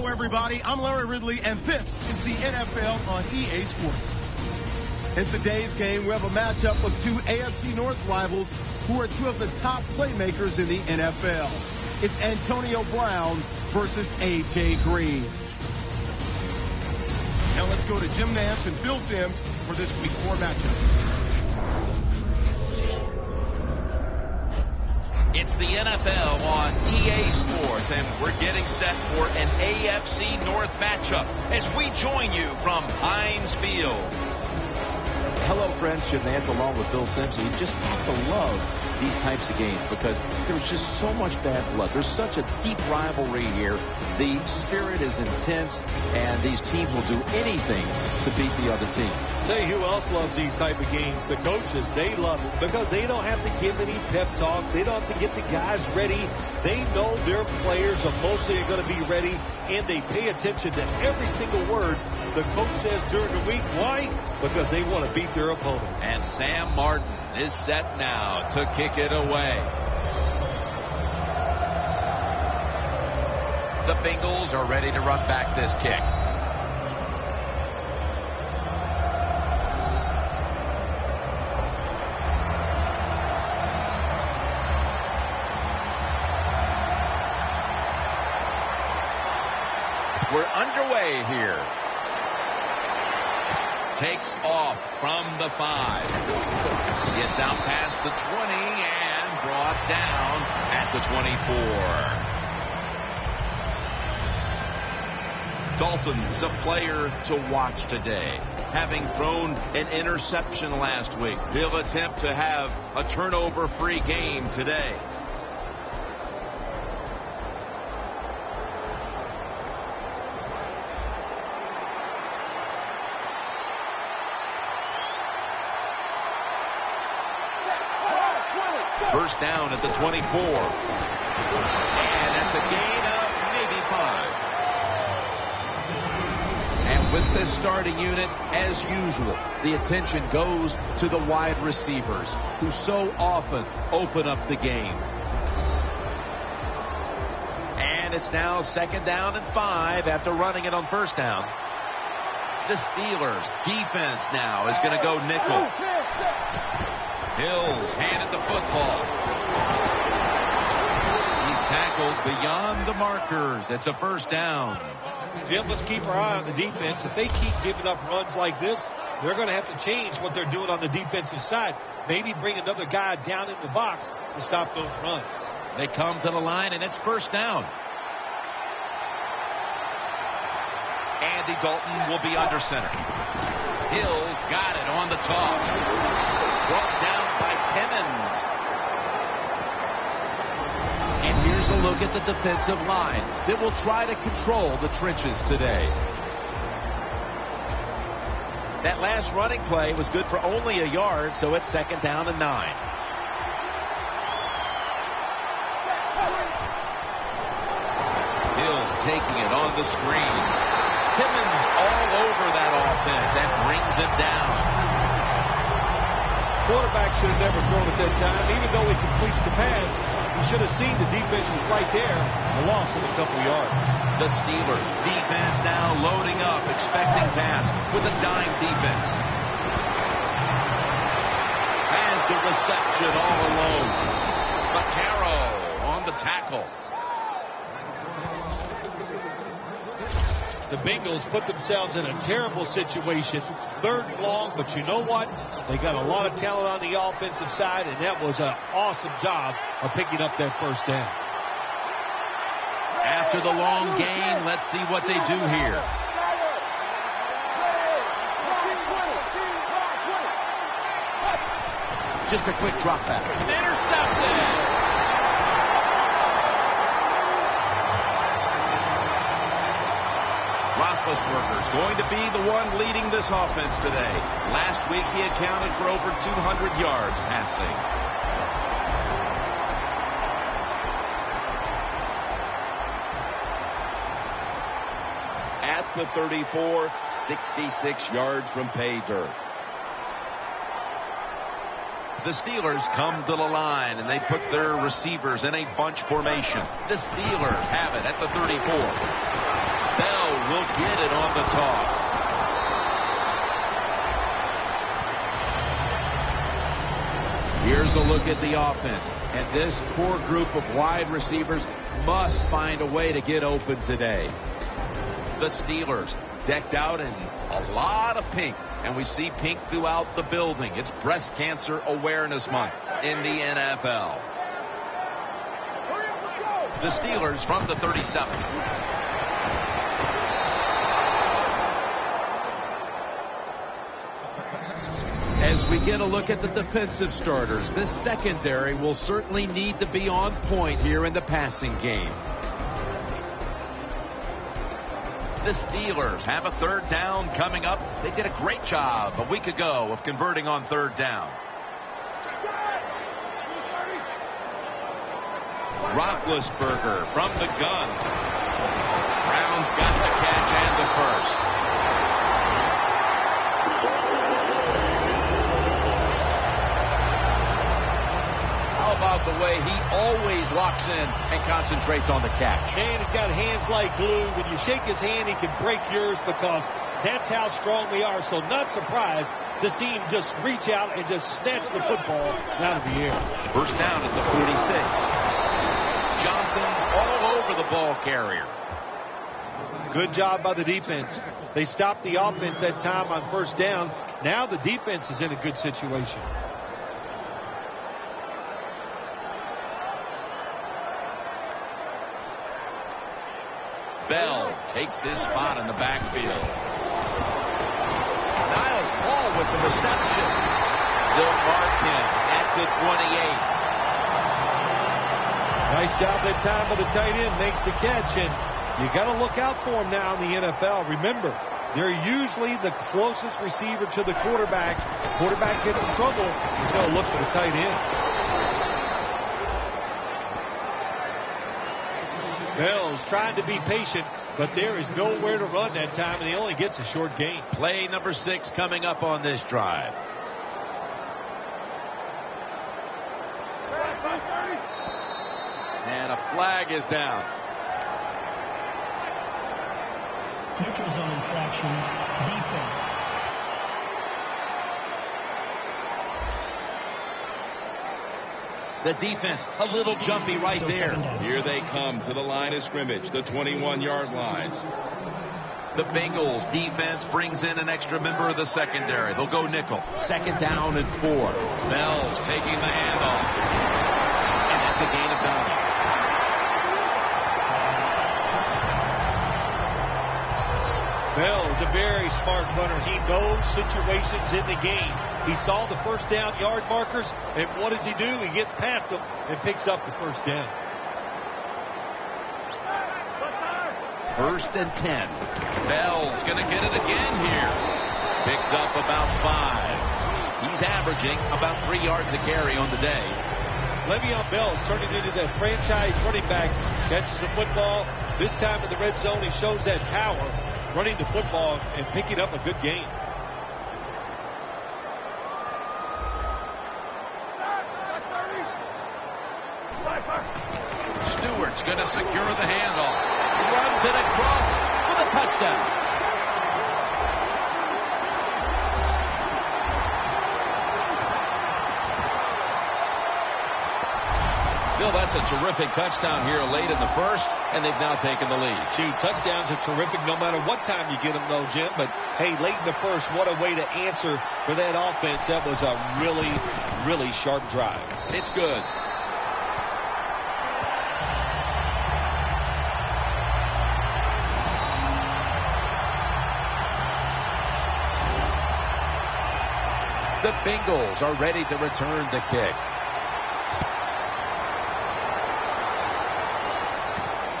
Hello, everybody. I'm Larry Ridley, and this is the NFL on EA Sports. In today's game, we have a matchup of two AFC North rivals who are two of the top playmakers in the NFL. It's Antonio Brown versus A.J. Green. Now let's go to Jim Nance and Phil Simms for this Week 4 matchup. It's the NFL on EA Sports, and we're getting set for an AFC North matchup as we join you from Heinz Field. Hello, friends. Jim Nance along with Bill Simms. You just have to love these types of games because there's just so much bad blood. There's such a deep rivalry here. The spirit is intense, and these teams will do anything to beat the other team. Tell you who else loves these type of games. The coaches, they love it because they don't have to give any pep talks. They don't have to get the guys ready. They know their players are mostly going to be ready, and they pay attention to every single word the coach says during the week. Why? Because they want to beat their opponent. And Sam Martin is set now to kick it away. The Bengals are ready to run back this kick. We're underway here. Takes off from the 5. Gets out past the 20 and brought down at the 24. Dalton's a player to watch today. Having thrown an interception last week, he'll attempt to have a turnover-free game today. First down at the 24. And that's a gain of maybe 5. And with this starting unit, as usual, the attention goes to the wide receivers who so often open up the game. And it's now 2nd down and 5 after running it on 1st down. The Steelers defense now is going to go nickel. Hills handed the football. He's tackled beyond the markers. It's a 1st down. Jim, let's keep our eye on the defense. If they keep giving up runs like this, they're going to have to change what they're doing on the defensive side. Maybe bring another guy down in the box to stop those runs. They come to the line, and it's 1st down. Andy Dalton will be under center. Hills got it on the toss. Brought down by Timmons. And here's a look at the defensive line that will try to control the trenches today. That last running play was good for only a yard, so it's 2nd down and 9. Hills taking it on the screen. Timmons all over that offense and brings it down. Quarterback should have never thrown it that time. Even though he completes the pass, he should have seen the defense was right there. A loss of a couple yards. The Steelers defense now loading up, expecting pass with a dime defense. Has the reception all alone. Vaccaro on the tackle. The Bengals put themselves in a terrible situation. 3rd and long, but you know what? They got a lot of talent on the offensive side, and that was an awesome job of picking up that 1st down. After the long gain, let's see what they do here. Just a quick drop back. Intercepted! Roethlisberger's going to be the one leading this offense today. Last week he accounted for over 200 yards passing. At the 34, 66 yards from pay dirt. The Steelers come to the line, and they put their receivers in a bunch formation. The Steelers have it at the 34. Bell will get it on the toss. Here's a look at the offense. And this core group of wide receivers must find a way to get open today. The Steelers decked out in a lot of pink. And we see pink throughout the building. It's Breast Cancer Awareness Month in the NFL. The Steelers from the 37. As we get a look at the defensive starters, this secondary will certainly need to be on point here in the passing game. The Steelers have a third down coming up. They did a great job a week ago of converting on third down. Roethlisberger from the gun. Browns got the catch and the first. How about the way he always locks in and concentrates on the catch? Man, he's got hands like glue. When you shake his hand, he can break yours because that's how strong they are. So not surprised to see him just reach out and just snatch the football out of the air. First down at the 46. Johnson's all over the ball carrier. Good job by the defense. They stopped the offense that time on first down. Now the defense is in a good situation. Bell takes his spot in the backfield. Niles Paul with the reception. They'll mark him at the 28. Nice job that time by the tight end. Makes the catch, and you got to look out for him now in the NFL. Remember, they're usually the closest receiver to the quarterback. Quarterback gets in trouble, he's going to look for the tight end. Bell's trying to be patient, but there is nowhere to run that time, and he only gets a short gain. Play number 6 coming up on this drive. And a flag is down. Neutral zone infraction, defense. The defense, a little jumpy right there. Here they come to the line of scrimmage, the 21-yard line. The Bengals defense brings in an extra member of the secondary. They'll go nickel. Second down and 4. Bell's taking the handoff. And that's a gain of 9. Bell's a very smart runner. He knows situations in the game. He saw the first down yard markers, and what does he do? He gets past them and picks up the first down. First and 10. Bell's going to get it again here. Picks up about 5. He's averaging about 3 yards a carry on the day. Le'Veon Bell's turning into that franchise running backs. Catches the football. This time in the red zone, he shows that power, running the football and picking up a good game. Stewart's going to secure the handoff. Runs it across for the touchdown. Bill, that's a terrific touchdown here late in the first, and they've now taken the lead. Gee, touchdowns are terrific no matter what time you get them, though, Jim. But, hey, late in the first, what a way to answer for that offense. That was a really, really sharp drive. It's good. The Bengals are ready to return the kick.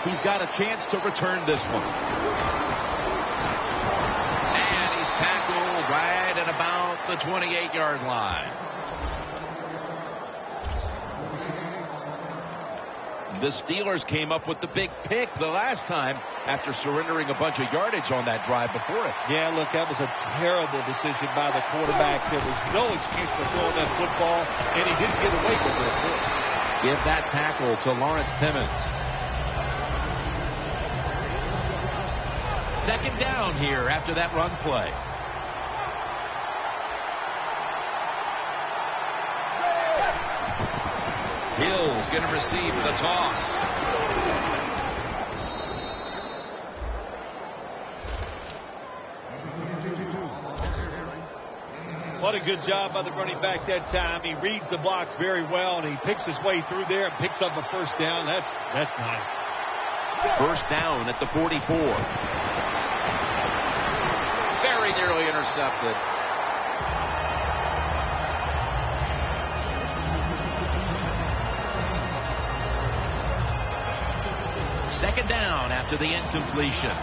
He's got a chance to return this one. And he's tackled right at about the 28-yard line. The Steelers came up with the big pick the last time after surrendering a bunch of yardage on that drive before it. Yeah, look, that was a terrible decision by the quarterback. There was no excuse for throwing that football, and he didn't get away with it, of course. Give that tackle to Lawrence Timmons. Second down here after that run play. Hill's going to receive the toss. What a good job by the running back that time. He reads the blocks very well, and he picks his way through there and picks up a first down. That's nice. First down at the 44. Very nearly intercepted. Second down after the incompletion.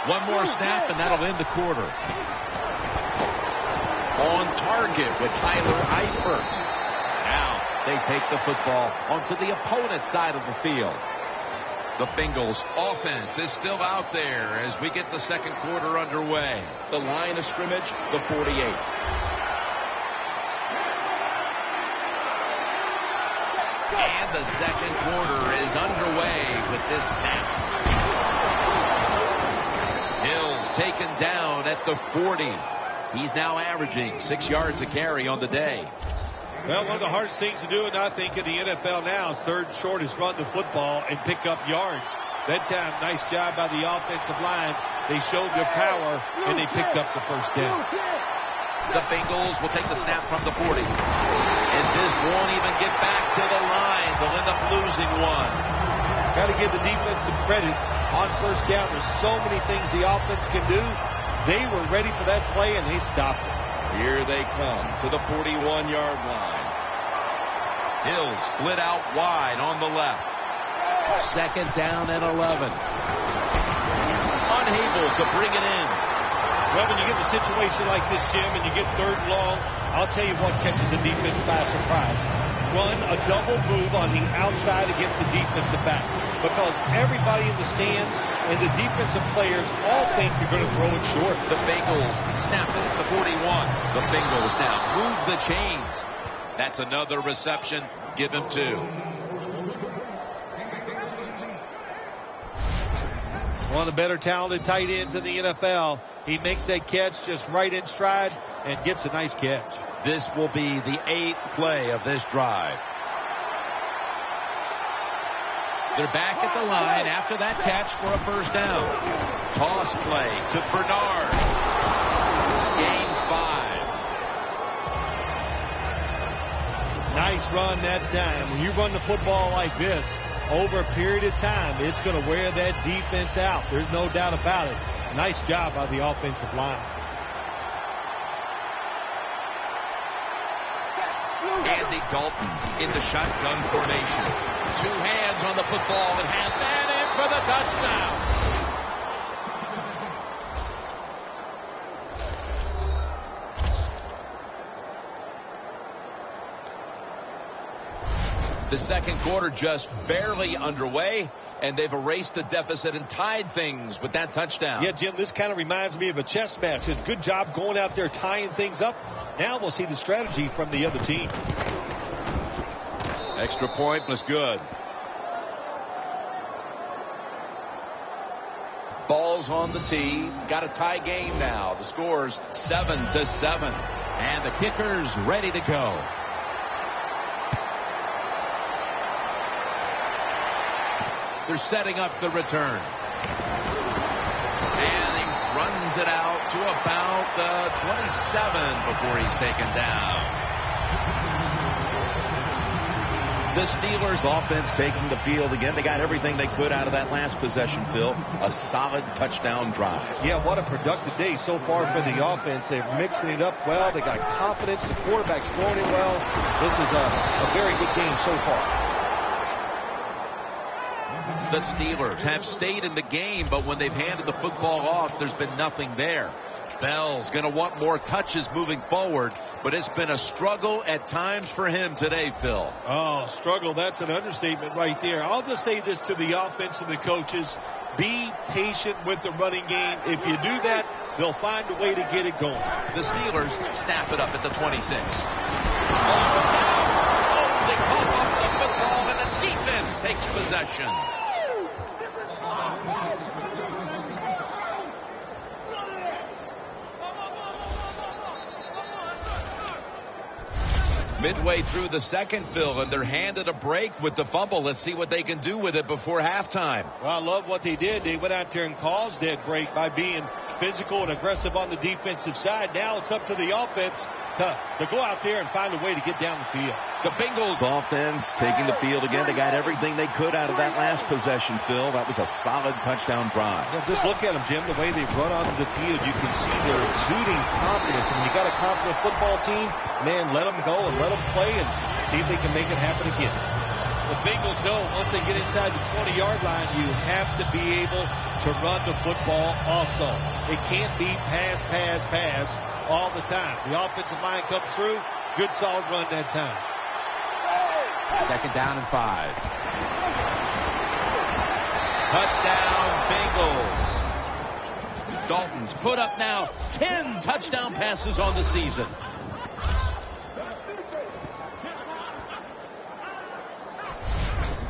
One more snap, and that'll end the quarter. On target with Tyler Eifert. Now they take the football onto the opponent's side of the field. The Bengals offense is still out there as we get the second quarter underway. The line of scrimmage, the 48. And the second quarter is underway with this snap. Hill's taken down at the 40. He's now averaging 6 yards a carry on the day. Well, one of the hardest things to do, and I think in the NFL now, is third and short is run the football and pick up yards. That time, nice job by the offensive line. They showed their power, and they picked up the first down. The Bengals will take the snap from the 40. And this won't even get back to the line. They'll end up losing one. Got to give the defense some credit on first down. There's so many things the offense can do. They were ready for that play, and they stopped it. Here they come to the 41-yard line. Hill split out wide on the left. Second down and 11. Unable to bring it in. Well, when you get a situation like this, Jim, and you get third and long, I'll tell you what catches the defense by surprise. Run a double move on the outside against the defensive back, because everybody in the stands and the defensive players all think you're going to throw it short. The Bengals snap it at the 41. The Bengals now move the chains. That's another reception. Give him 2. One of the better talented tight ends in the NFL. He makes that catch just right in stride and gets a nice catch. This will be the 8th play of this drive. They're back at the line after that catch for a first down. Toss play to Bernard. Gains 5. Nice run that time. When you run the football like this, over a period of time, it's going to wear that defense out. There's no doubt about it. Nice job by the offensive line. Andy Dalton in the shotgun formation. 2 hands on the football and have that in for the touchdown. The second quarter just barely underway, and they've erased the deficit and tied things with that touchdown. Yeah, Jim, this kind of reminds me of a chess match. It's a good job going out there tying things up. Now we'll see the strategy from the other team. Extra point was good. Ball's on the tee. Got a tie game now. The score's 7-7. And the kicker's ready to go. They're setting up the return. And he runs it out to about the 27 before he's taken down. The Steelers offense taking the field again. They got everything they could out of that last possession, Phil. A solid touchdown drive. Yeah, what a productive day so far for the offense. They're mixing it up well. They got confidence. The quarterback's throwing it well. This is a very good game so far. The Steelers have stayed in the game, but when they've handed the football off, there's been nothing there. Bell's going to want more touches moving forward, but it's been a struggle at times for him today, Phil. Oh, struggle, that's an understatement right there. I'll just say this to the offense and the coaches. Be patient with the running game. If you do that, they'll find a way to get it going. The Steelers snap it up at the 26. They cough off the football, and the defense takes possession. Midway through the second, Phil, and they're handed a break with the fumble. Let's see what they can do with it before halftime. Well, I love what they did. They went out there and caused that break by being physical and aggressive on the defensive side. Now it's up to the offense to go out there and find a way to get down the field. The Bengals offense taking the field again. They got everything they could out of that last possession, Phil. That was a solid touchdown drive. Yeah, just look at them, Jim, the way they run onto the field. You can see they're exuding confidence. And when you got a confident football team, man, let them go and let them play and see if they can make it happen again. The Bengals know once they get inside the 20-yard line, you have to be able to run the football also. It can't be pass, pass, pass all the time. The offensive line comes through. Good, solid run that time. 2nd down and 5. Touchdown, Bengals. Dalton's put up now 10 touchdown passes on the season.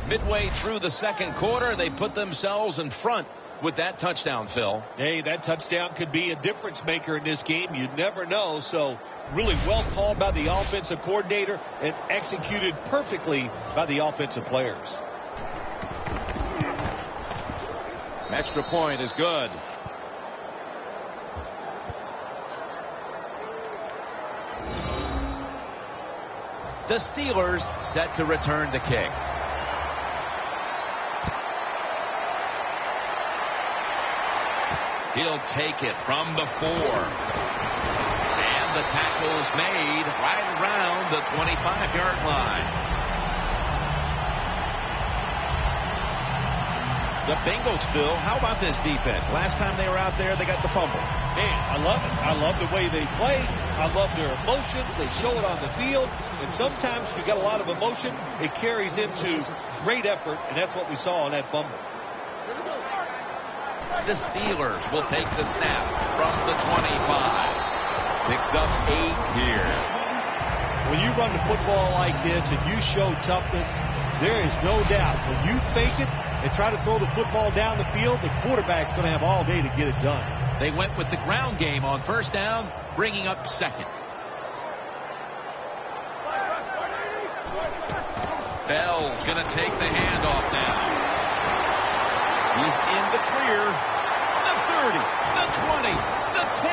Midway through the second quarter, they put themselves in front with that touchdown, Phil. Hey, that touchdown could be a difference maker in this game. You never know. So really well called by the offensive coordinator and executed perfectly by the offensive players. Extra point is good. The Steelers set to return the kick. He'll take it from the 4. And the tackle's made right around the 25-yard line. The Bengals, Phil, how about this defense? Last time they were out there, they got the fumble. Man, I love it. I love the way they play. I love their emotions. They show it on the field. And sometimes if you got a lot of emotion, it carries into great effort, and that's what we saw on that fumble. The Steelers will take the snap from the 25. Picks up 8 here. When you run the football like this and you show toughness, there is no doubt when you fake it and try to throw the football down the field, the quarterback's going to have all day to get it done. They went with the ground game on 1st down, bringing up 2nd. Bell's going to take the handoff now. He's in the clear. The 30, the 20, the 10,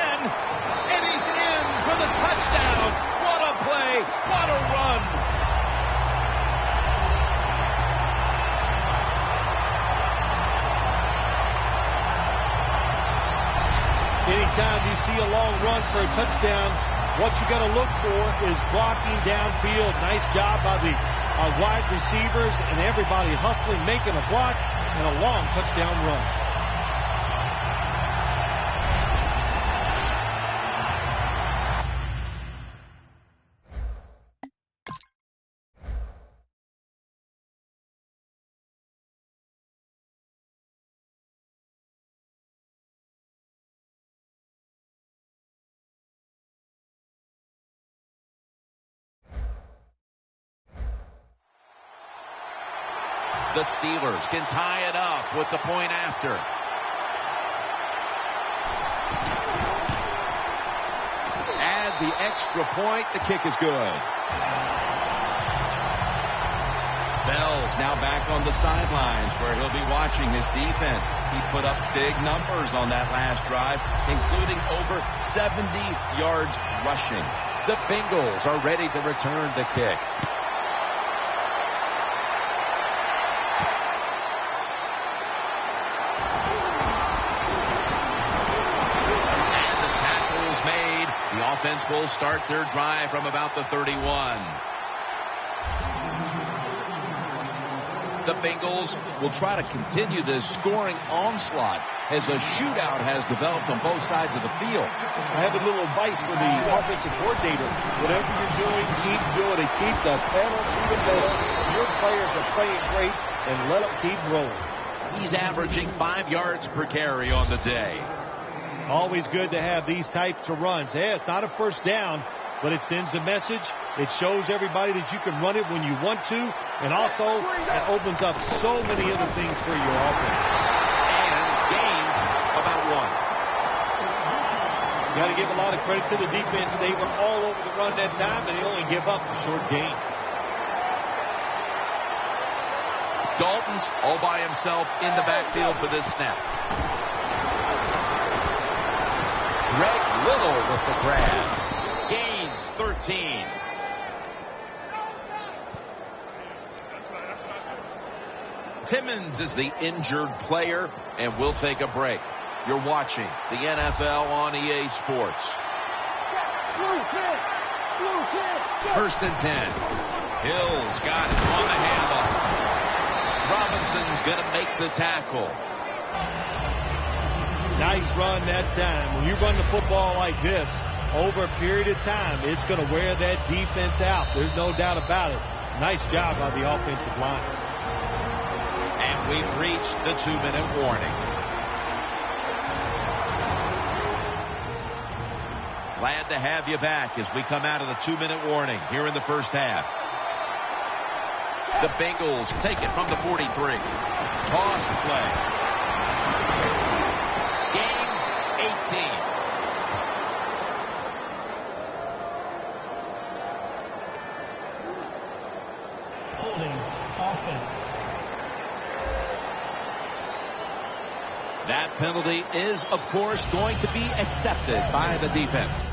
and he's in for the touchdown. What a play. What a run. Anytime you see a long run for a touchdown, what you got to look for is blocking downfield. Nice job by the wide receivers and everybody hustling, making a block, and a long touchdown run. The Steelers can tie it up with the point after. Add the extra point. The kick is good. Bell's now back on the sidelines where he'll be watching his defense. He put up big numbers on that last drive, including over 70 yards rushing. The Bengals are ready to return the kick. The offense will start their drive from about the 31. The Bengals will try to continue this scoring onslaught as a shootout has developed on both sides of the field. I have a little advice for the offensive coordinator. Whatever you're doing, keep doing it. Keep the pedal to the metal. Your players are playing great, and let them keep rolling. He's averaging 5 yards per carry on the day. Always good to have these types of runs. Yeah, it's not a first down, but it sends a message. It shows everybody that you can run it when you want to, and also it opens up so many other things for your offense. And gains about 1. You got to give a lot of credit to the defense. They were all over the run that time, and they only give up a short gain. Dalton's all by himself in the backfield for this snap. Greg Little with the grab. Gains 13. Timmons is the injured player, and we'll take a break. You're watching the NFL on EA Sports. First and 10. Hill's got it on the handoff. Robinson's going to make the tackle. Nice run that time. When you run the football like this, over a period of time, it's going to wear that defense out. There's no doubt about it. Nice job by the offensive line. And we've reached the 2-minute warning. Glad to have you back as we come out of the 2-minute warning here in the first half. The Bengals take it from the 43. Toss play. Gains 18. Holding offense. That penalty is, of course, going to be accepted by the defense.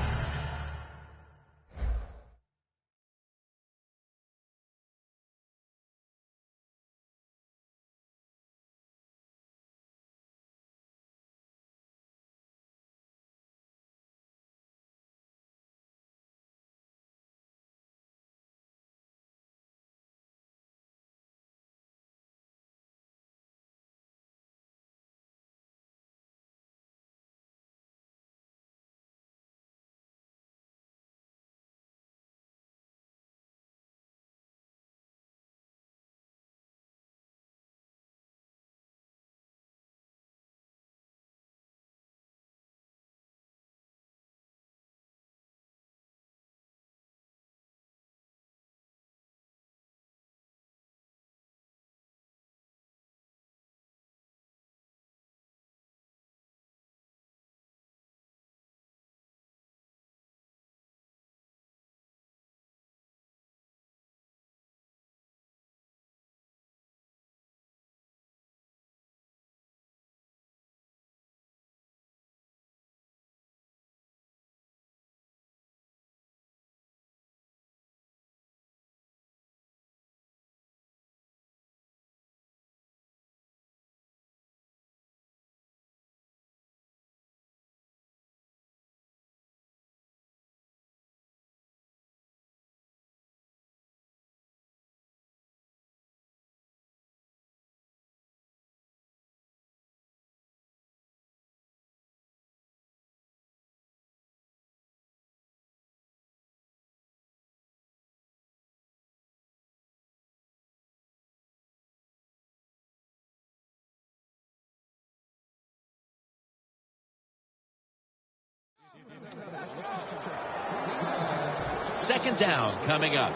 Second down coming up.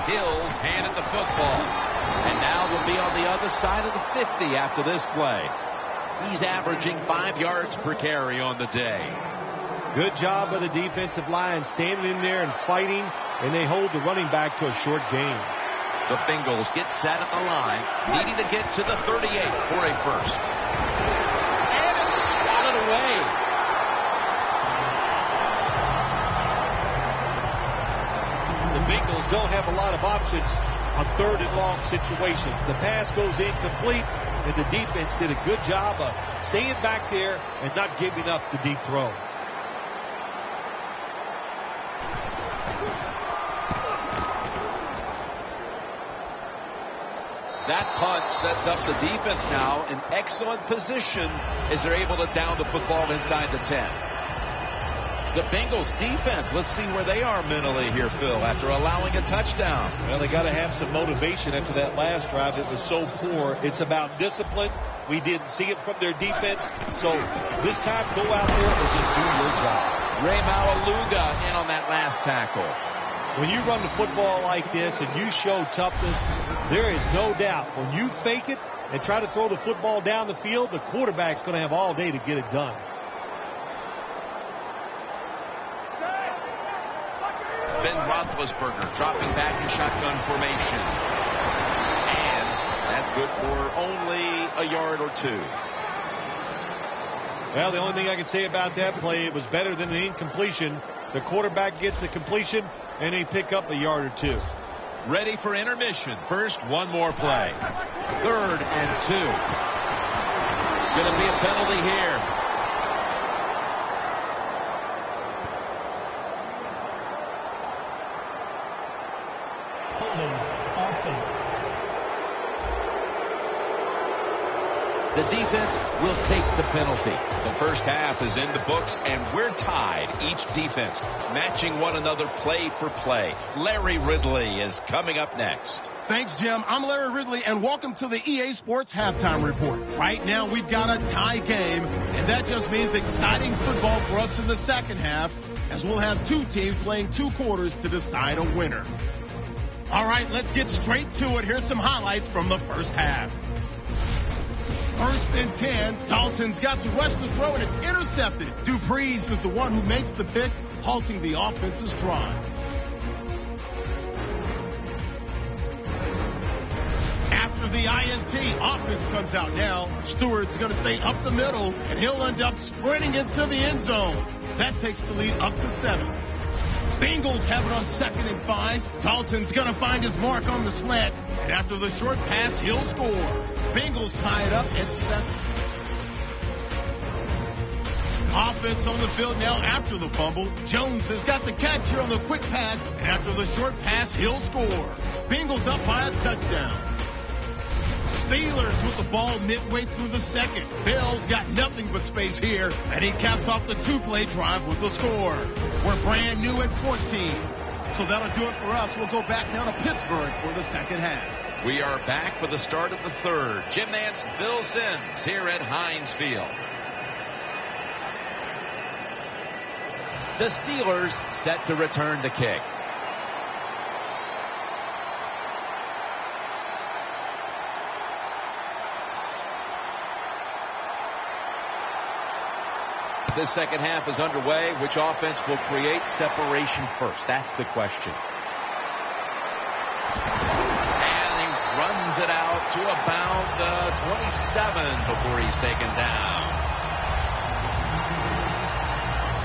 Hills handed the football. And now we'll be on the other side of the 50 after this play. He's averaging 5 yards per carry on the day. Good job by the defensive line standing in there and fighting, and they hold the running back to a short gain. The Bengals get set at the line, needing to get to the 38 for a first. And it's swatted away. The Bengals don't have a lot of options on third and long situations. The pass goes incomplete, and the defense did a good job of staying back there and not giving up the deep throw. That punt sets up the defense now in excellent position as they're able to down the football inside the 10. The Bengals defense, let's see where they are mentally here, Phil, after allowing a touchdown. Well, they got to have some motivation after that last drive. It was so poor. It's about discipline. We didn't see it from their defense. So this time, go out there and just do your job. Ray Malaluga in on that last tackle. When you run the football like this and you show toughness, there is no doubt when you fake it, and try to throw the football down the field, the quarterback's going to have all day to get it done. Ben Roethlisberger dropping back in shotgun formation. And that's good for only a yard or two. Well, the only thing I can say about that play, it was better than an incompletion. The quarterback gets the completion, and they pick up a yard or two. Ready for intermission. First, one more play. 3rd and 2. Going to be a penalty here. Holding offense. The defense will take the penalty. The first half is in the books, and we're tied. Each defense matching one another play for play. Larry Ridley is coming up next. Thanks, Jim. I'm Larry Ridley, and welcome to the EA Sports Halftime Report. Right now, we've got a tie game, and that just means exciting football for us in the second half, as we'll have two teams playing 2 quarters to decide a winner. All right, let's get straight to it. Here's some highlights from the first half. 1st and 10. Dalton's got to rush the throw, and it's intercepted. Dupree's is the one who makes the pick, halting the offense's drive. After the INT, offense comes out now. Stewart's going to stay up the middle, and he'll end up sprinting into the end zone. That takes the lead up to 7. Bengals have it on 2nd and 5. Dalton's going to find his mark on the slant, and after the short pass, he'll score. Bengals tie it up at 7. Offense on the field now after the fumble. Jones has got the catch here on the quick pass, and after the short pass, he'll score. Bengals up by a touchdown. Steelers with the ball midway through the second. Bell's got nothing but space here, and he caps off the 2-play drive with the score. We're brand new at 14. So that'll do it for us. We'll go back now to Pittsburgh for the second half. We are back for the start of the 3rd. Jim Nance, Bill Sims here at Heinz Field. The Steelers set to return the kick. This second half is underway. Which offense will create separation first? That's the question. Runs it out to about 27 before he's taken down.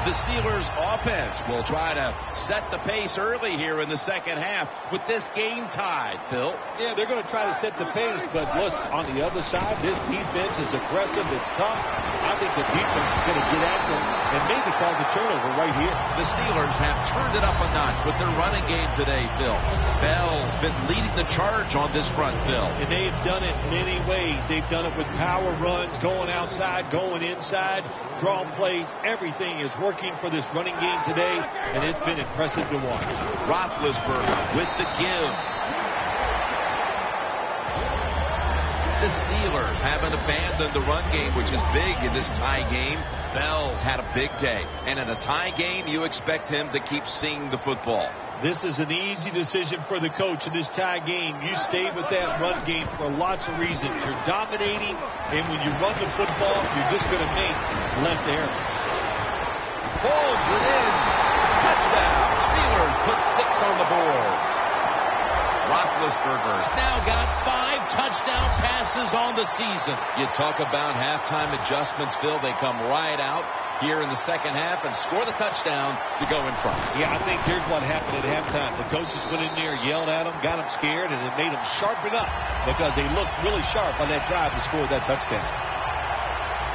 The Steelers offense will try to set the pace early here in the second half with this game tied, Phil. Yeah, they're going to try to set the pace, but look, on the other side, this defense is aggressive. It's tough. I think the defense is going to get after them and maybe cause a turnover right here. The Steelers have turned it up a notch with their running game today, Phil. Bell's been leading the charge on this front, Phil. And they've done it many ways. They've done it with power runs, going outside, going inside, draw plays. Everything is working for this running game today, and it's been impressive to watch. Roethlisberger with the give. The Steelers haven't abandoned the run game, which is big in this tie game. Bell's had a big day, and in a tie game, you expect him to keep seeing the football. This is an easy decision for the coach in this tie game. You stay with that run game for lots of reasons. You're dominating, and when you run the football, you're just going to make less errors. Pulls it in. Touchdown. Steelers put 6 on the board. Roethlisberger's now got 5 touchdown passes on the season. You talk about halftime adjustments, Phil. They come right out here in the second half and score the touchdown to go in front. Yeah, I think here's what happened at halftime. The coaches went in there, yelled at them, got them scared, and it made them sharpen up because they looked really sharp on that drive to score that touchdown.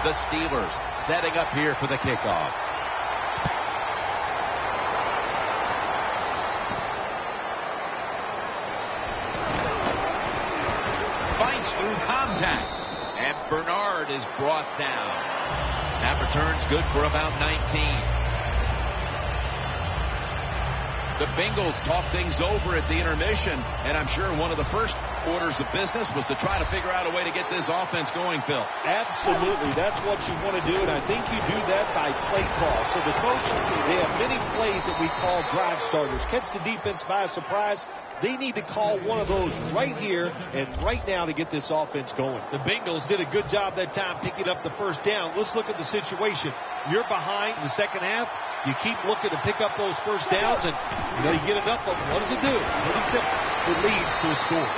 The Steelers setting up here for the kickoff. Fights through contact, and Bernard is brought down. That return's good for about 19. The Bengals talk things over at the intermission, and I'm sure one of the first orders of business was to try to figure out a way to get this offense going, Phil. Absolutely. That's what you want to do, and I think you do that by play call. So the coach, they have many plays that we call drive starters. Catch the defense by surprise. They need to call one of those right here and right now to get this offense going. The Bengals did a good job that time picking up the first down. Let's look at the situation. You're behind in the second half. You keep looking to pick up those first downs, and you get enough of them. What does it do? What he said, it leads to a score.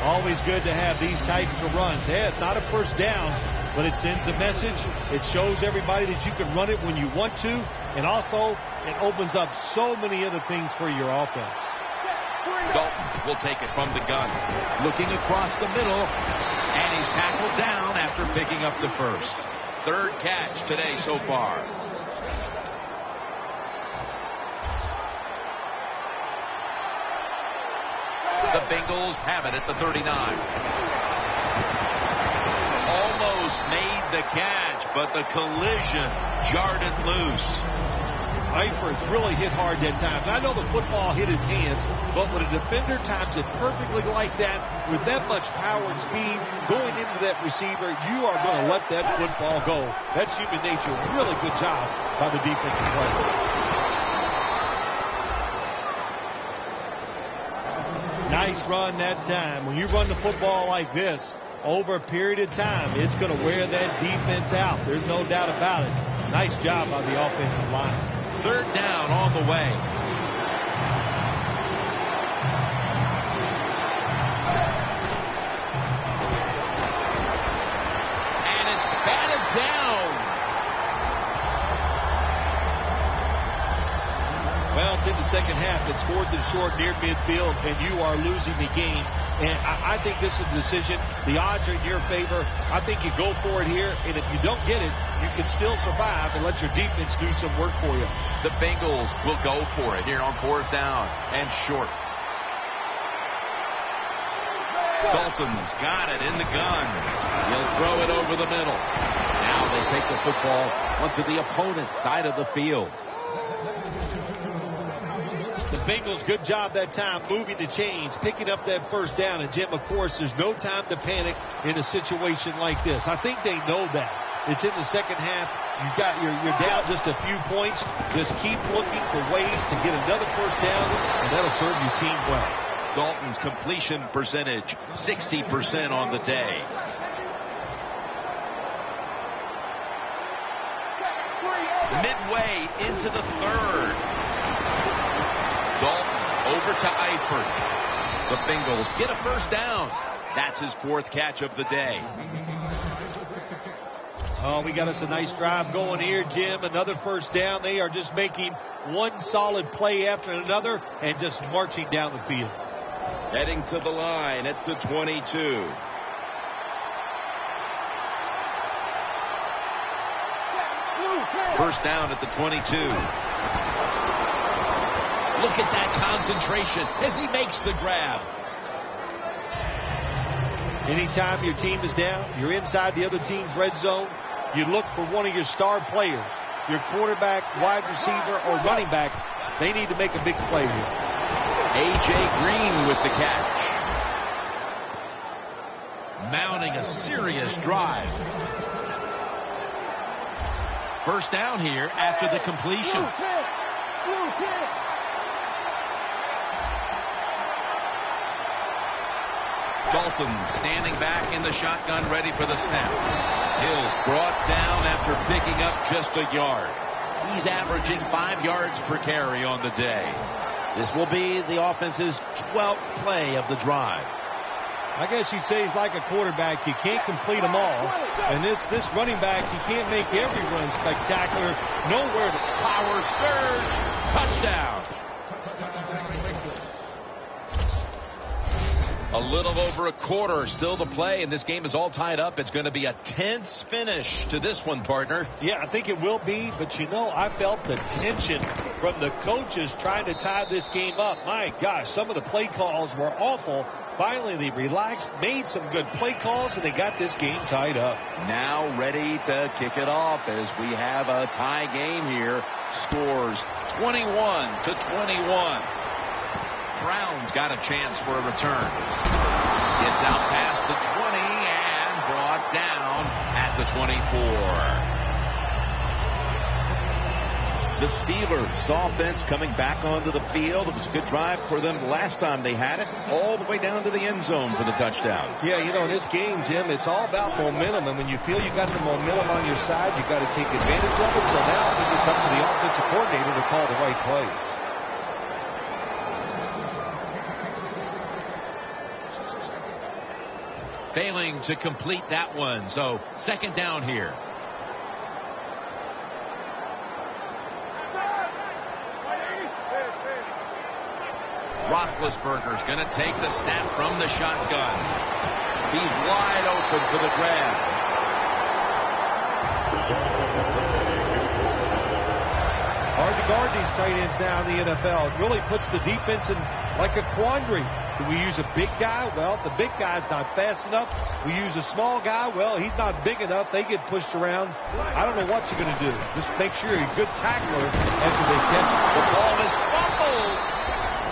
Always good to have these types of runs. Hey, it's not a first down, but it sends a message. It shows everybody that you can run it when you want to, and also it opens up so many other things for your offense. Dalton will take it from the gun. Looking across the middle, and he's tackled down after picking up the first. Third catch today so far. The Bengals have it at the 39. Almost made the catch, but the collision jarred it loose. Eifert's really hit hard that time. I know the football hit his hands, but when a defender times it perfectly like that, with that much power and speed going into that receiver, you are going to let that football go. That's human nature. Really good job by the defensive player. Nice run that time. When you run the football like this over a period of time, it's going to wear that defense out. There's no doubt about it. Nice job by the offensive line. Third down on the way. And it's batted down. Well, it's in the second half. It's 4th and short near midfield, and you are losing the game. And I think this is a decision. The odds are in your favor. I think you go for it here, and if you don't get it, you can still survive and let your defense do some work for you. The Bengals will go for it here on 4th down and short. Dalton's got it in the gun. He'll throw it over the middle. Now they take the football onto the opponent's side of the field. The Bengals, good job that time, moving the chains, picking up that first down. And, Jim, of course, there's no time to panic in a situation like this. I think they know that. It's in the second half. You're down just a few points. Just keep looking for ways to get another first down, and that'll serve your team well. Dalton's completion percentage, 60% on the day. Midway into the third. Dalton over to Eifert. The Bengals get a first down. That's his 4th catch of the day. Oh, we got us a nice drive going here, Jim. Another first down. They are just making one solid play after another and just marching down the field. Heading to the line at the 22. First down at the 22. Look at that concentration as he makes the grab. Anytime your team is down, you're inside the other team's red zone, you look for one of your star players, your quarterback, wide receiver, or running back. They need to make a big play here. A.J. Green with the catch. Mounting a serious drive. First down here after the completion. Dalton standing back in the shotgun, ready for the snap. Hill's brought down after picking up just a yard. He's averaging 5 yards per carry on the day. This will be the offense's 12th play of the drive. I guess you'd say he's like a quarterback. You can't complete them all. And this running back, you can't make every run spectacular. Nowhere to power surge. Touchdown. A little over a quarter still to play, and this game is all tied up. It's going to be a tense finish to this one, partner. Yeah, I think it will be, but I felt the tension from the coaches trying to tie this game up. My gosh, some of the play calls were awful. Finally, they relaxed, made some good play calls, and they got this game tied up. Now ready to kick it off as we have a tie game here. Scores 21-21. Brown's got a chance for a return. Gets out past the 20 and brought down at the 24. The Steelers offense coming back onto the field. It was a good drive for them last time they had it, all the way down to the end zone for the touchdown. Yeah, you know, in this game, Jim, it's all about momentum. And when you feel you got the momentum on your side, you got to take advantage of it. So now I think it's up to the offensive coordinator to call the right plays. Failing to complete that one. So second down here. Roethlisberger's going to take the snap from the shotgun. He's wide open for the grab. Hard to guard these tight ends now in the NFL. It really puts the defense in like a quandary. Do we use a big guy? Well, if the big guy's not fast enough. We use a small guy. Well, he's not big enough. They get pushed around. I don't know what you're going to do. Just make sure you're a good tackler after they catch it. The ball is fumbled.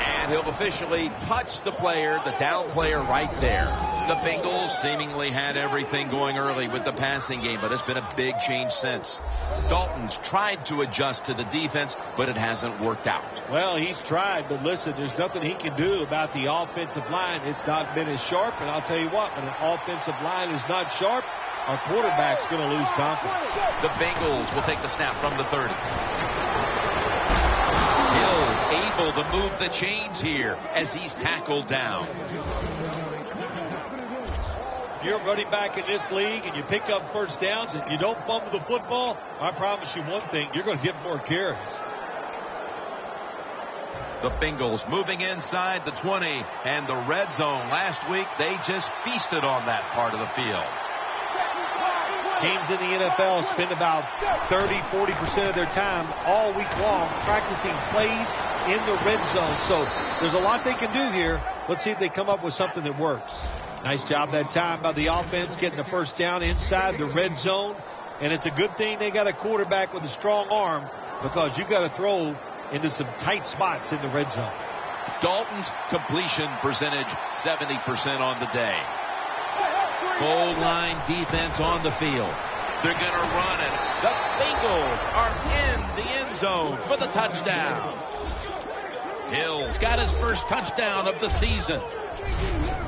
And he'll officially touch the player, the down player right there. The Bengals seemingly had everything going early with the passing game, but it's been a big change since. Dalton's tried to adjust to the defense, but it hasn't worked out. Well, he's tried, but listen, there's nothing he can do about the offensive line. It's not been as sharp, and I'll tell you what, when an offensive line is not sharp, our quarterback's going to lose confidence. The Bengals will take the snap from the 30. Hill's able to move the chains here as he's tackled down. You're running back in this league and you pick up first downs and you don't fumble the football, I promise you one thing, you're going to get more carries. The Bengals moving inside the 20 and the red zone. Last week they just feasted on that part of the field. Teams in the NFL spend about 30-40% of their time all week long practicing plays in the red zone. So there's a lot they can do here. Let's see if they come up with something that works. Nice job that time by the offense getting the first down inside the red zone. And it's a good thing they got a quarterback with a strong arm because you got to throw into some tight spots in the red zone. Dalton's completion percentage 70% on the day. Goal line defense on the field. They're going to run it. The Bengals are in the end zone for the touchdown. Hill's got his first touchdown of the season.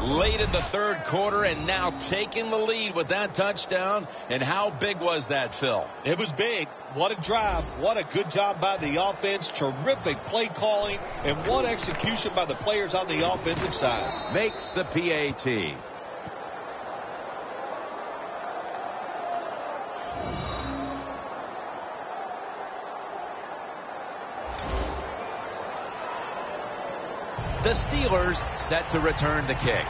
Late in the third quarter and now taking the lead with that touchdown. And how big was that, Phil? It was big. What a drive. What a good job by the offense. Terrific play calling. And what execution by the players on the offensive side. Makes the PAT. The Steelers set to return the kick.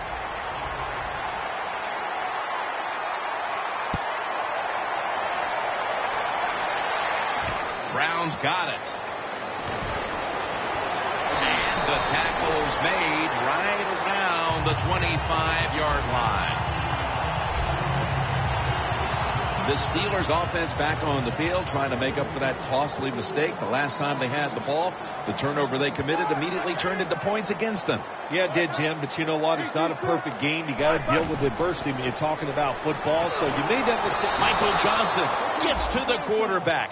Brown's got it. And the tackle's made right around the 25-yard line. The Steelers offense back on the field trying to make up for that costly mistake. The last time they had the ball, the turnover they committed immediately turned into points against them. Yeah, it did, Jim, but you know what? It's not a perfect game. You got to deal with adversity when you're talking about football, so you made that mistake. Michael Johnson gets to the quarterback.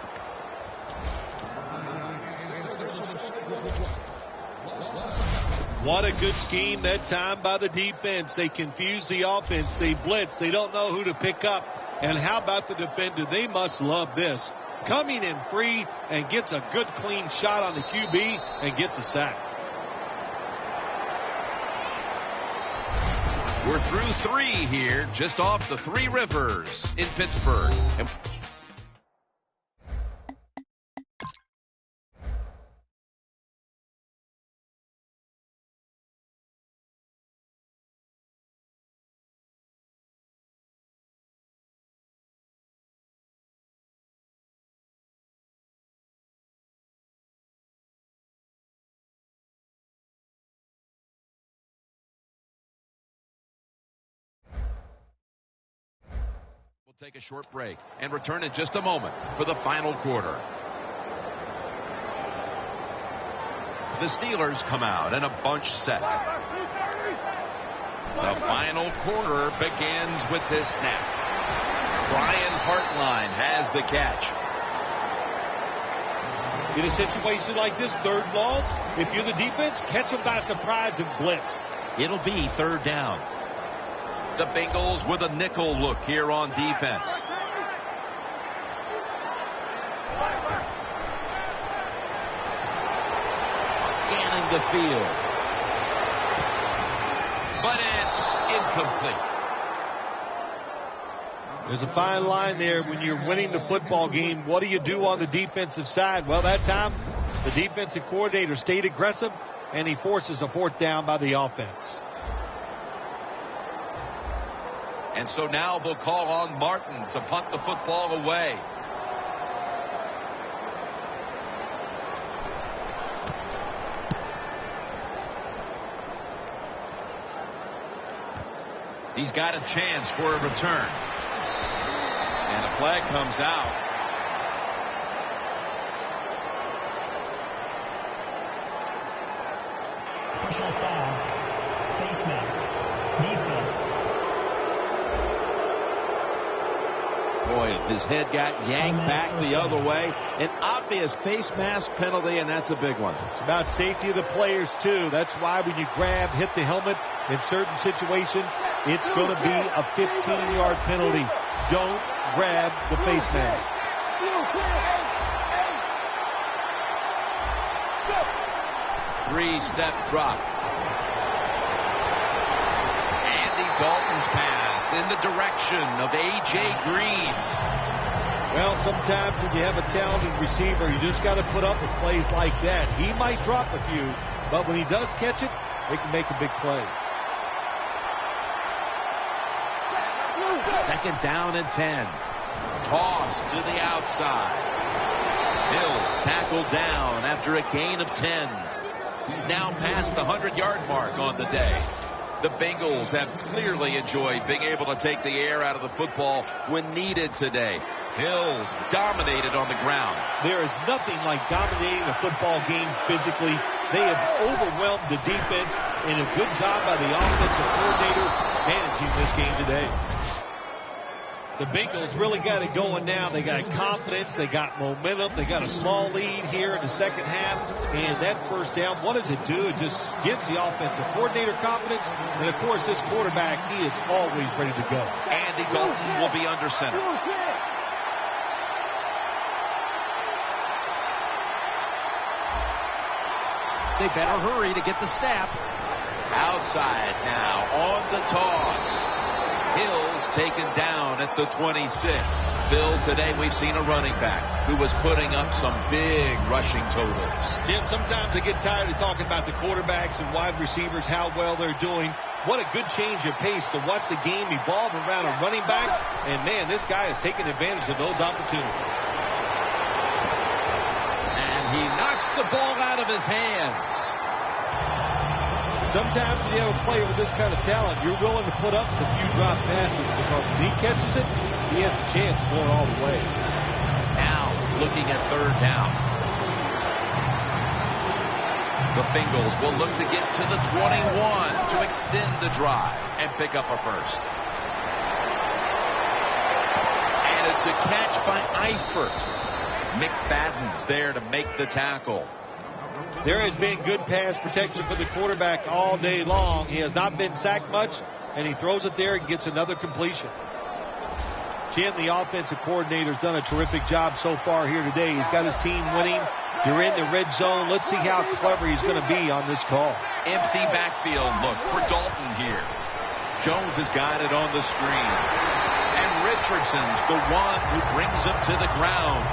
What a good scheme that time by the defense. They confuse the offense. They blitz. They don't know who to pick up. And how about the defender? They must love this. Coming in free and gets a good clean shot on the QB and gets a sack. We're through 3 here, just off the Three Rivers in Pittsburgh. We'll take a short break and return in just a moment for the final quarter. The Steelers come out in a bunch set. The final quarter begins with this snap. Brian Hartline has the catch. In a situation like this, 3rd long, if you're the defense, catch them by surprise and blitz. It'll be 3rd down. The Bengals with a nickel look here on defense. Scanning the field. But it's incomplete. There's a fine line there when you're winning the football game. What do you do on the defensive side? Well, that time, the defensive coordinator stayed aggressive, and he forces a 4th down by the offense. And so now they'll call on Martin to punt the football away. He's got a chance for a return. And a flag comes out. Personal foul. Face mask. Defense. Boy, his head got yanked back the other way. An obvious face mask penalty, and that's a big one. It's about safety of the players, too. That's why when you grab, hit the helmet in certain situations, it's going to be a 15-yard penalty. Don't grab the face mask. 3-step drop. Andy Dalton's pass in the direction of A.J. Green. Well, sometimes when you have a talented receiver, you just got to put up with plays like that. He might drop a few, but when he does catch it, they can make a big play. 2nd down and 10. Toss to the outside. Hills tackled down after a gain of 10. He's now past the 100-yard mark on the day. The Bengals have clearly enjoyed being able to take the air out of the football when needed today. Hills dominated on the ground. There is nothing like dominating a football game physically. They have overwhelmed the defense, and a good job by the offensive coordinator managing this game today. The Bengals really got it going now. They got confidence. They got momentum. They got a small lead here in the 2nd half. And that 1st down, what does it do? It just gives the offensive coordinator confidence. And, of course, this quarterback, he is always ready to go. Andy Dalton will be under center. They better hurry to get the snap. Outside now on the toss. Hills taken down at the 26. Bill, today we've seen a running back who was putting up some big rushing totals. Jim, sometimes I get tired of talking about the quarterbacks and wide receivers, how well they're doing. What a good change of pace to watch the game evolve around a running back. And, man, this guy is taking advantage of those opportunities. And he knocks the ball out of his hands. Sometimes when you have a player with this kind of talent, you're willing to put up with a few drop passes because when he catches it, he has a chance of going all the way. Now looking at 3rd down. The Bengals will look to get to the 21 to extend the drive and pick up a 1st. And it's a catch by Eifert. McFadden's there to make the tackle. There has been good pass protection for the quarterback all day long. He has not been sacked much, and he throws it there and gets another completion. Jim, the offensive coordinator, has done a terrific job so far here today. He's got his team winning. You're in the red zone. Let's see how clever he's going to be on this call. Empty backfield look for Dalton here. Jones has got it on the screen. And Richardson's the one who brings him to the ground.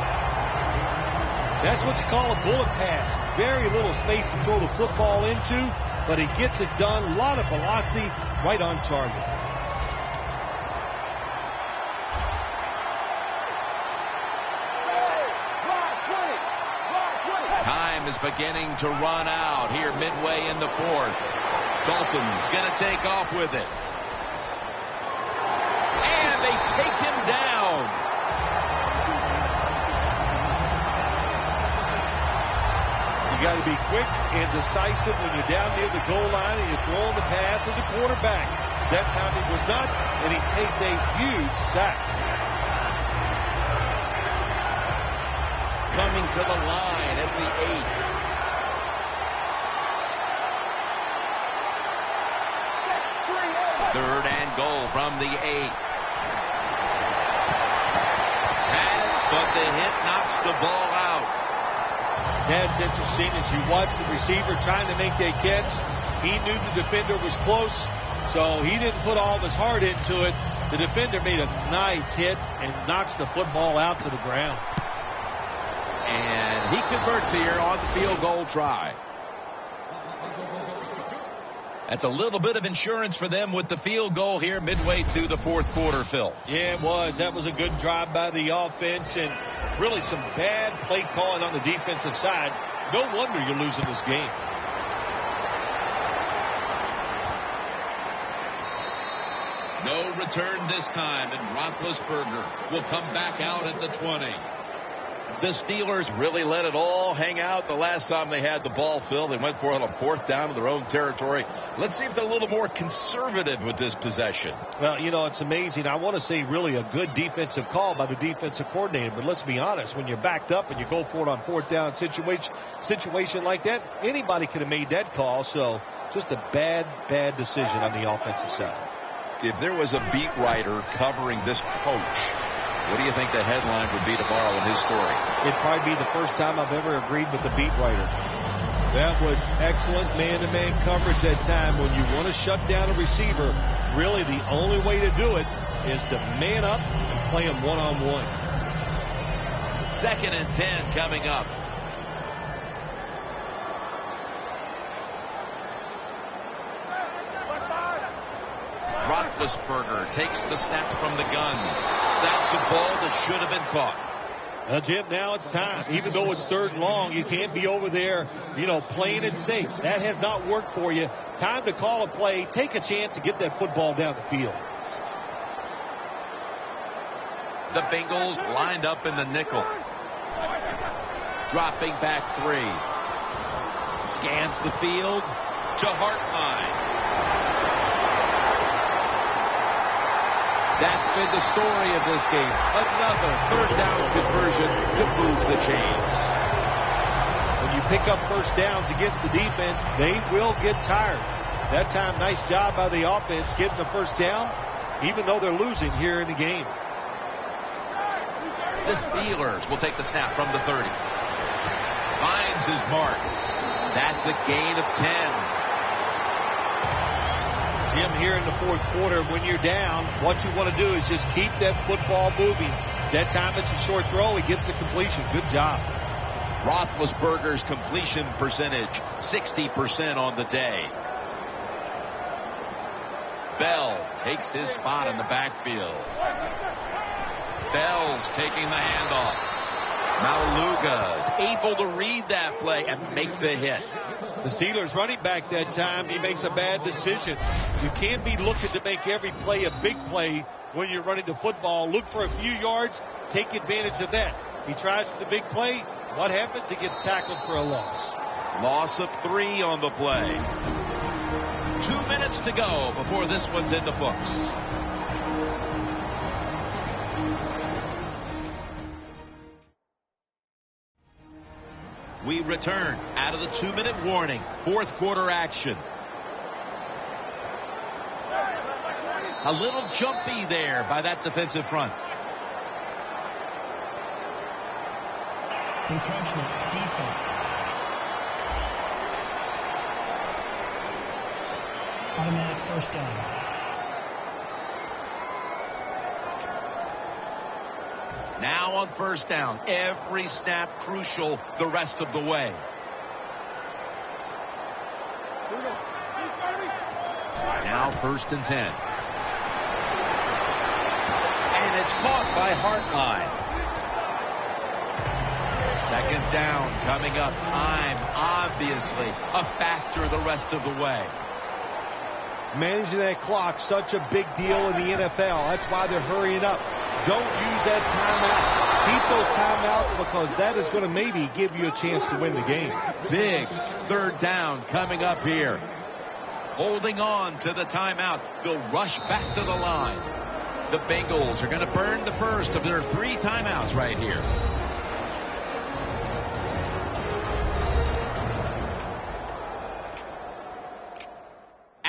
That's what you call a bullet pass. Very little space to throw the football into, but he gets it done. A lot of velocity, right on target. Time is beginning to run out here midway in the 4th. Dalton's going to take off with it. And they take him down. You got to be quick and decisive when you're down near the goal line and you're throwing the pass as a quarterback. That time he was not, and he takes a huge sack. Coming to the line at the 8. Third and goal from the 8. But the hit knocks the ball out. That's interesting. As you watch the receiver trying to make that catch, he knew the defender was close, so he didn't put all of his heart into it. The defender made a nice hit and knocks the football out to the ground. And he converts here on the field goal try. That's a little bit of insurance for them with the field goal here midway through the fourth quarter, Phil. Yeah, it was. That was a good drive by the offense and really some bad play calling on the defensive side. No wonder you're losing this game. No return this time, and Roethlisberger will come back out at the 20. The Steelers really let it all hang out the last time they had the ball, Phil. They went for it on a fourth down in their own territory. Let's see if they're a little more conservative with this possession. Well, you know, it's amazing. I want to say really a good defensive call by the defensive coordinator. But let's be honest, when you're backed up and you go for it on fourth down situation like that, anybody could have made that call. So just a bad decision on the offensive side. If there was a beat writer covering this coach, what do you think the headline would be tomorrow in his story? It'd probably be the first time I've ever agreed with the beat writer. That was excellent man-to-man coverage that time. When you want to shut down a receiver, really the only way to do it is to man up and play him one-on-one. 2nd and 10 coming up. Roethlisberger takes the snap from the gun. That's a ball that should have been caught. Well, Jim, now it's time. Even though it's 3rd and long, you can't be over there, playing it safe. That has not worked for you. Time to call a play, take a chance to get that football down the field. The Bengals lined up in the nickel. Dropping back 3. Scans the field to Hartline. That's been the story of this game. Another 3rd down conversion to move the chains. When you pick up first downs against the defense, they will get tired. That time, nice job by the offense getting the first down, even though they're losing here in the game. The Steelers will take the snap from the 30. Finds his mark. That's a gain of 10. Jim, here in the fourth quarter, when you're down, what you want to do is just keep that football moving. That time it's a short throw. He gets the completion. Good job. Roethlisberger's completion percentage, 60% on the day. Bell takes his spot in the backfield. Bell's taking the handoff. Maluga's able to read that play and make the hit. The Steelers running back that time, he makes a bad decision. You can't be looking to make every play a big play when you're running the football. Look for a few yards, take advantage of that. He tries for the big play. What happens? He gets tackled for a loss. Loss of 3 on the play. 2 minutes to go before this one's in the books. We return out of the 2-minute warning. Fourth quarter action. A little jumpy there by that defensive front. Encroachment, defense. Automatic first down. Now on first down, every snap crucial the rest of the way. Now 1st and 10. And it's caught by Hartline. 2nd down coming up. Time, obviously, a factor the rest of the way. Managing that clock, such a big deal in the NFL. That's why they're hurrying up. Don't use that timeout. Keep those timeouts because that is going to maybe give you a chance to win the game. Big 3rd down coming up here. Holding on to the timeout. They'll rush back to the line. The Bengals are going to burn the first of their 3 timeouts right here.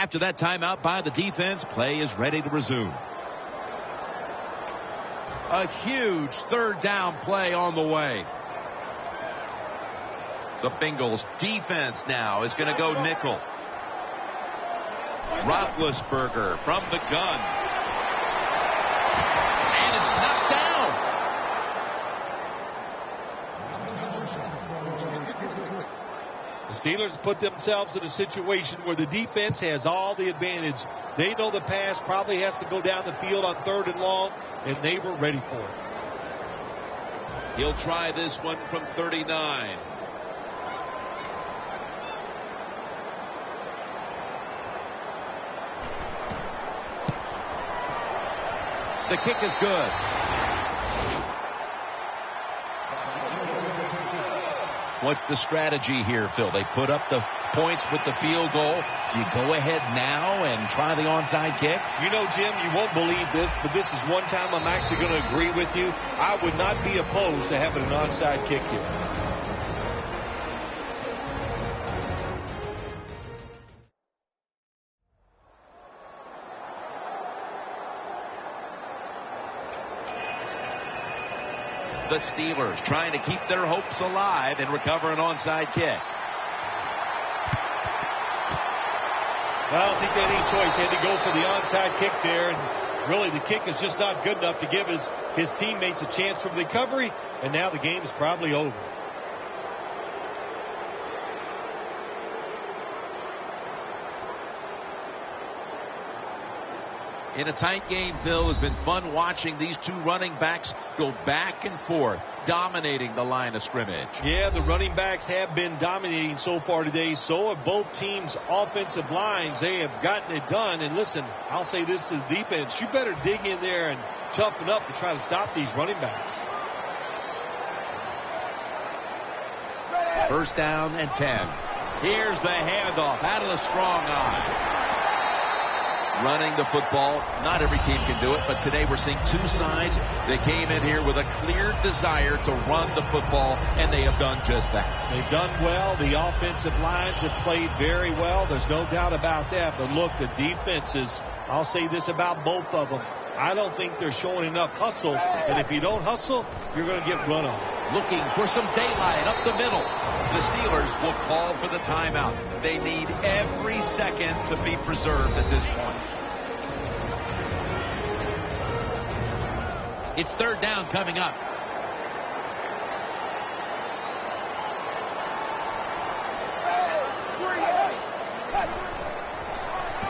after that timeout by the defense, play is ready to resume. A huge third down play on the way. The Bengals defense now is going to go nickel. Roethlisberger from the gun. And it's knocked down. The Steelers put themselves in a situation where the defense has all the advantage. They know the pass probably has to go down the field on 3rd and long, and they were ready for it. He'll try this one from 39. The kick is good. What's the strategy here, Phil? They put up the points with the field goal. Do you go ahead now and try the onside kick? You know, Jim, you won't believe this, but this is one time I'm actually going to agree with you. I would not be opposed to having an onside kick here. The Steelers trying to keep their hopes alive and recover an onside kick. I don't think they had any choice. They had to go for the onside kick there. And really, the kick is just not good enough to give his teammates a chance for recovery. And now the game is probably over. In a tight game, Phil, it's been fun watching these two running backs go back and forth, dominating the line of scrimmage. Yeah, the running backs have been dominating so far today. So have both teams' offensive lines. They have gotten it done. And listen, I'll say this to the defense. You better dig in there and toughen up to try to stop these running backs. 1st down and 10. Here's the handoff out of the strong eye. Running the football, not every team can do it, but today we're seeing two sides that came in here with a clear desire to run the football, and they have done just that. They've done well. The offensive lines have played very well. There's no doubt about that. But look, the defenses, I'll say this about both of them. I don't think they're showing enough hustle, and if you don't hustle, you're going to get run on. Looking for some daylight up the middle. The Steelers will call for the timeout. They need every second to be preserved at this point. It's 3rd down coming up.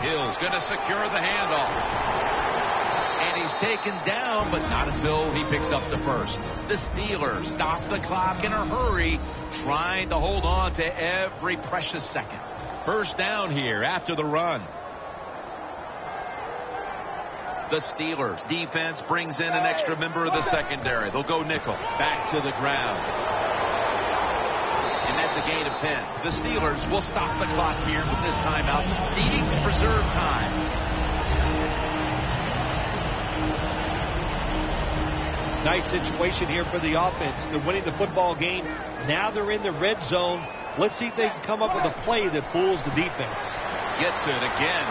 Hill's going to secure the handoff. And he's taken down, but not until he picks up the first. The Steelers stop the clock in a hurry, trying to hold on to every precious second. 1st down here after the run. The Steelers defense brings in an extra member of the secondary. They'll go nickel. Back to the ground. And that's a gain of 10. The Steelers will stop the clock here with this timeout, needing to preserve time. Nice situation here for the offense. They're winning the football game. Now they're in the red zone. Let's see if they can come up with a play that fools the defense. Gets it again.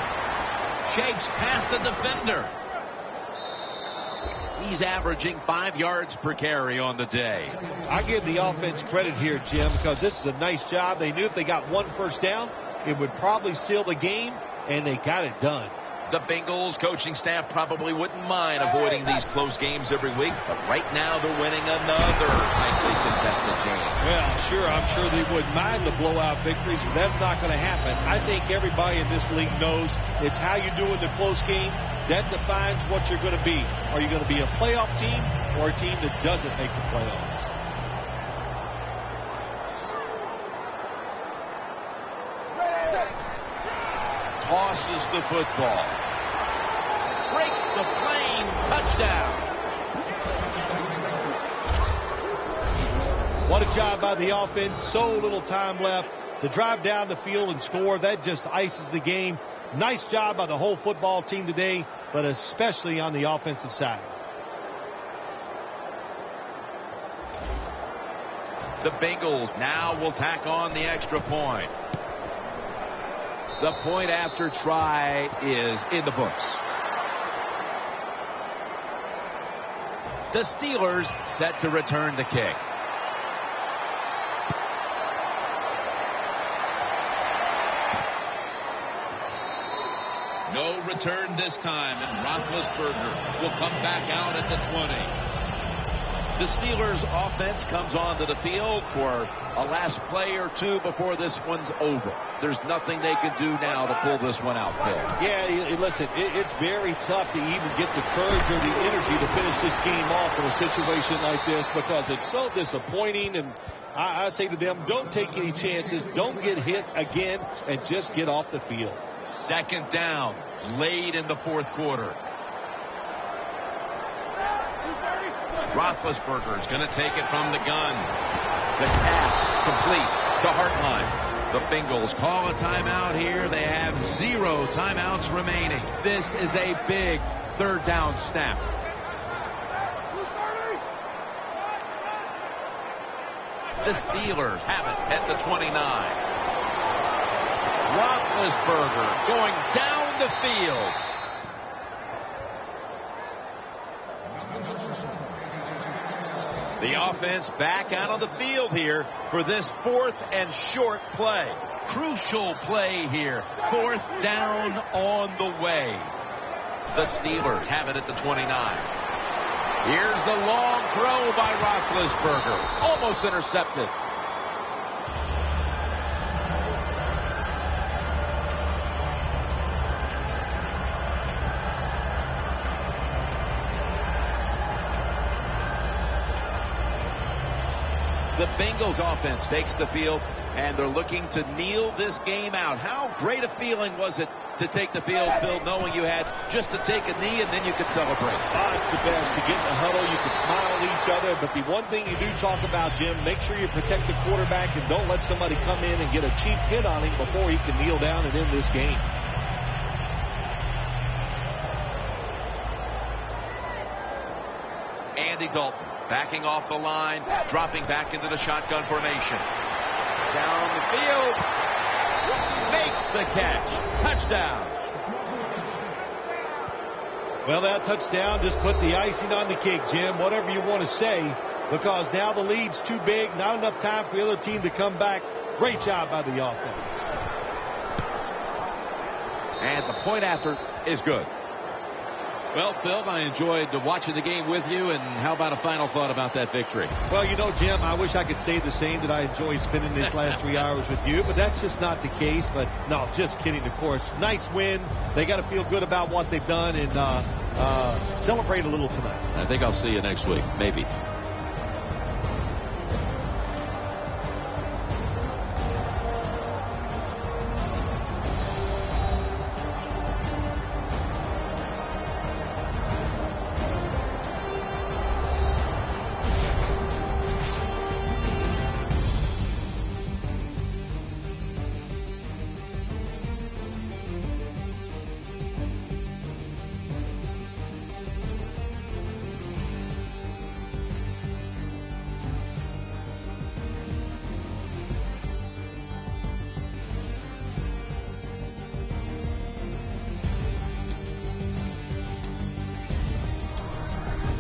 Shakes past the defender. He's averaging 5 yards per carry on the day. I give the offense credit here, Jim, because this is a nice job. They knew if they got 1 first down, it would probably seal the game, and they got it done. The Bengals coaching staff probably wouldn't mind avoiding these close games every week, but right now they're winning another tightly contested game. Well, sure, I'm sure they wouldn't mind the blowout victories, but that's not going to happen. I think everybody in this league knows it's how you do in the close game. That defines what you're going to be. Are you going to be a playoff team or a team that doesn't make the playoffs? Tosses the football. Breaks the plane. Touchdown. What a job by the offense. So little time left to drive down the field and score. That just ices the game. Nice job by the whole football team today, but especially on the offensive side. The Bengals now will tack on the extra point. The point after try is in the books. The Steelers set to return the kick. No return this time, and Roethlisberger will come back out at the 20. The Steelers offense comes onto the field for a last play or two before this one's over. There's nothing they can do now to pull this one out, Phil. Yeah, listen, it's very tough to even get the courage or the energy to finish this game off in a situation like this because it's so disappointing. And I say to them, don't take any chances. Don't get hit again and just get off the field. Second down, late in the fourth quarter. Roethlisberger is going to take it from the gun. The pass complete to Hartline. The Bengals call a timeout here. They have 0 timeouts remaining. This is a big third down snap. The Steelers have it at the 29. Roethlisberger going down the field. The offense back out on the field here for this 4th and short play. Crucial play here. 4th down on the way. The Steelers have it at the 29. Here's the long throw by Roethlisberger. Almost intercepted. The Bengals offense takes the field, and they're looking to kneel this game out. How great a feeling was it to take the field, Phil, knowing you had just to take a knee and then you could celebrate? Oh, it's the best. You get in the huddle, you can smile at each other, but the one thing you do talk about, Jim, make sure you protect the quarterback and don't let somebody come in and get a cheap hit on him before he can kneel down and end this game. Andy Dalton backing off the line, dropping back into the shotgun formation. Down the field, makes the catch. Touchdown. Well, that touchdown just put the icing on the cake, Jim, whatever you want to say, because now the lead's too big, not enough time for the other team to come back. Great job by the offense. And the point after is good. Well, Phil, I enjoyed watching the game with you, and how about a final thought about that victory? Well, you know, Jim, I wish I could say the same, that I enjoyed spending these last 3 hours with you, but that's just not the case. But no, just kidding, of course. Nice win. They got to feel good about what they've done and celebrate a little tonight. I think I'll see you next week, maybe.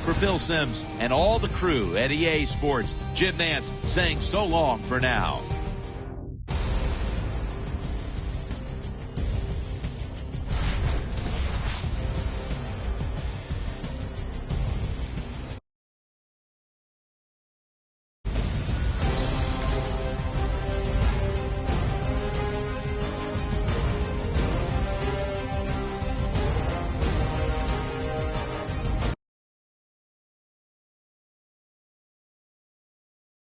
For Phil Simms and all the crew at EA Sports, Jim Nance saying so long for now.